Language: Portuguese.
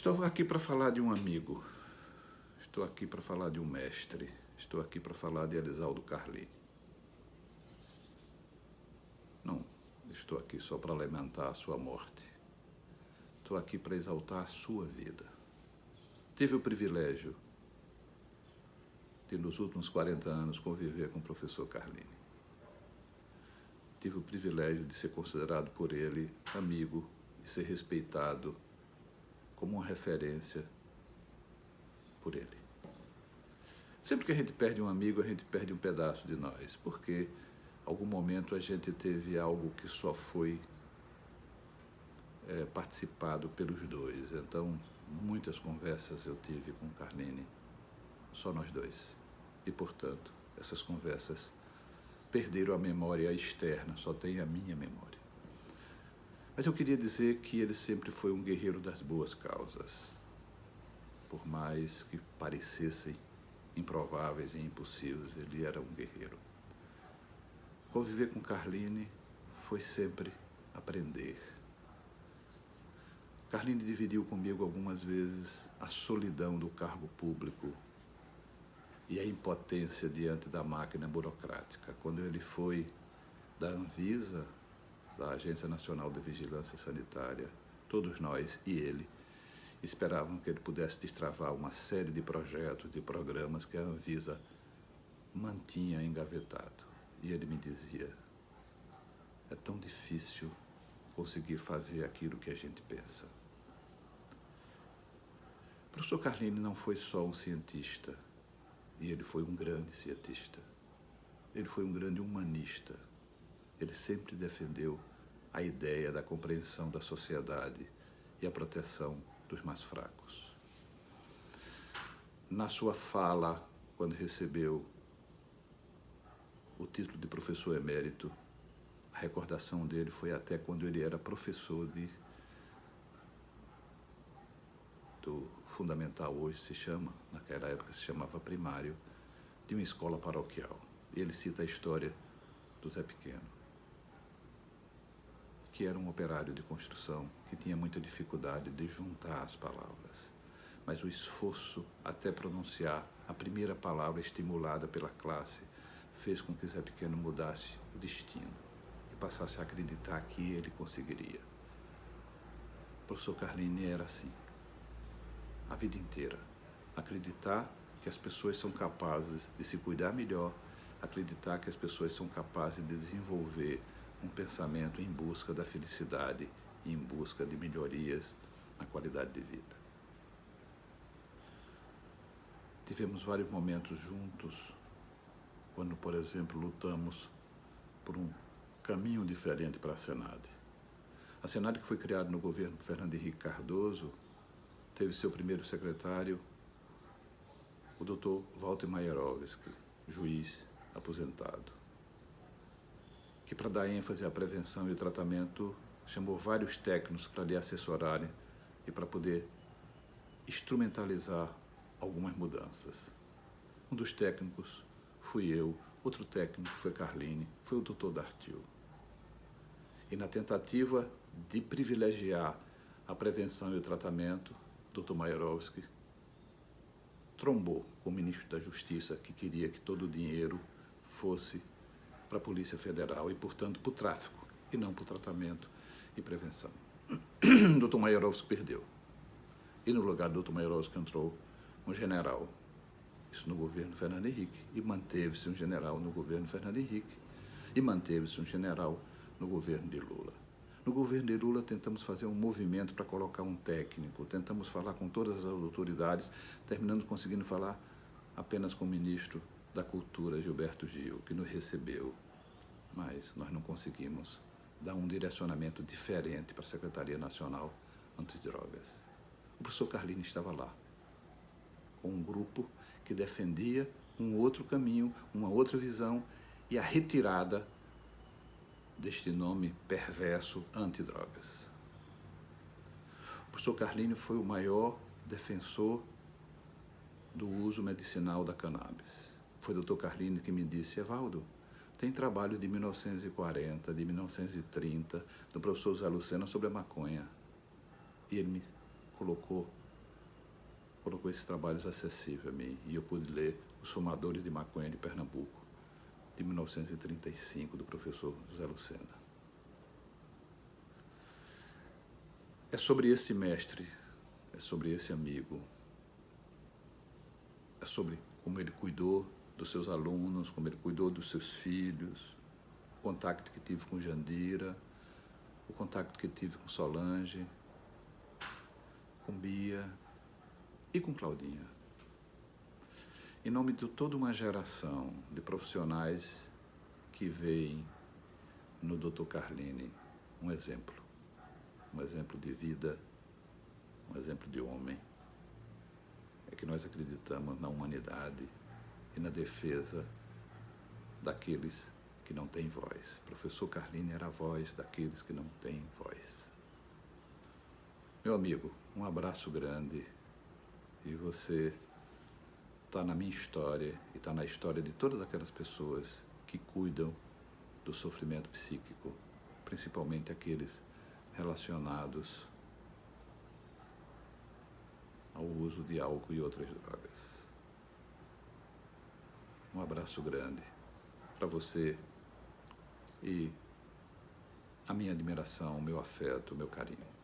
Estou aqui para falar de um amigo, estou aqui para falar de um mestre, estou aqui para falar de Elisaldo Carlini. Não estou aqui só para lamentar a sua morte, estou aqui para exaltar a sua vida. Tive o privilégio de, nos últimos 40 anos, conviver com o professor Carlini. Tive o privilégio de ser considerado por ele amigo e ser respeitado como uma referência por ele. Sempre que a gente perde um amigo, a gente perde um pedaço de nós, porque em algum momento a gente teve algo que só foi participado pelos dois. Então, muitas conversas eu tive com o Carlini, só nós dois. E, portanto, essas conversas perderam a memória externa, só tem a minha memória. Mas eu queria dizer que ele sempre foi um guerreiro das boas causas. Por mais que parecessem improváveis e impossíveis, ele era um guerreiro. Conviver com Carlini foi sempre aprender. Carlini dividiu comigo algumas vezes a solidão do cargo público e a impotência diante da máquina burocrática. Quando ele foi da Anvisa, da Agência Nacional de Vigilância Sanitária, todos nós e ele esperavam que ele pudesse destravar uma série de projetos, de programas que a Anvisa mantinha engavetado. E ele me dizia, é tão difícil conseguir fazer aquilo que a gente pensa. O professor Carlini não foi só um cientista, e ele foi um grande cientista. Ele foi um grande humanista. Ele sempre defendeu a ideia da compreensão da sociedade e a proteção dos mais fracos. Na sua fala, quando recebeu o título de professor emérito, a recordação dele foi até quando ele era professor do fundamental, hoje se chama, naquela época se chamava primário, de uma escola paroquial. E ele cita a história do Zé Pequeno, que era um operário de construção, que tinha muita dificuldade de juntar as palavras. Mas o esforço até pronunciar a primeira palavra estimulada pela classe fez com que Zé Pequeno mudasse o destino e passasse a acreditar que ele conseguiria. O professor Carlini era assim, a vida inteira. Acreditar que as pessoas são capazes de se cuidar melhor, acreditar que as pessoas são capazes de desenvolver um pensamento em busca da felicidade e em busca de melhorias na qualidade de vida. Tivemos vários momentos juntos, quando, por exemplo, lutamos por um caminho diferente para a Senad. A Senad, que foi criada no governo Fernando Henrique Cardoso, teve seu primeiro secretário, o Dr. Walter Maierovski, juiz aposentado, que, para dar ênfase à prevenção e ao tratamento, chamou vários técnicos para lhe assessorarem e para poder instrumentalizar algumas mudanças. Um dos técnicos fui eu, outro técnico foi Carlini, foi o Dr. Dartil. E na tentativa de privilegiar a prevenção e o tratamento, Dr. Maierovski trombou com o ministro da Justiça, que queria que todo o dinheiro fosse para a Polícia Federal e, portanto, para o tráfico, e não para o tratamento e prevenção. Dr. Maierovski perdeu. E no lugar do Dr. Maierovski entrou um general, isso no governo Fernando Henrique, e manteve-se um general no governo Fernando Henrique, e manteve-se um general no governo de Lula. No governo de Lula tentamos fazer um movimento para colocar um técnico, tentamos falar com todas as autoridades, terminando conseguindo falar apenas com o ministro da Cultura, Gilberto Gil, que nos recebeu, mas nós não conseguimos dar um direcionamento diferente para a Secretaria Nacional Antidrogas. O professor Carlini estava lá, com um grupo que defendia um outro caminho, uma outra visão e a retirada deste nome perverso antidrogas. O professor Carlini foi o maior defensor do uso medicinal da cannabis. Foi o Dr. Carlini que me disse, Evaldo, tem trabalho de 1940, de 1930, do professor Zé Lucena sobre a maconha. E ele me colocou colocou esses trabalhos acessíveis a mim e eu pude ler Os Fumadores de Maconha de Pernambuco, de 1935, do professor José Lucena. É sobre esse mestre, é sobre esse amigo, é sobre como ele cuidou dos seus alunos, como ele cuidou dos seus filhos, o contato que tive com Jandira, o contato que tive com Solange, com Bia e com Claudinha. Em nome de toda uma geração de profissionais que veem no Dr. Carlini um exemplo de vida, um exemplo de homem, é que nós acreditamos na humanidade e na defesa daqueles que não têm voz. O professor Carlini era a voz daqueles que não têm voz. Meu amigo, um abraço grande, e você está na minha história e está na história de todas aquelas pessoas que cuidam do sofrimento psíquico, principalmente aqueles relacionados ao uso de álcool e outras drogas. Um abraço grande para você e a minha admiração, o meu afeto, o meu carinho.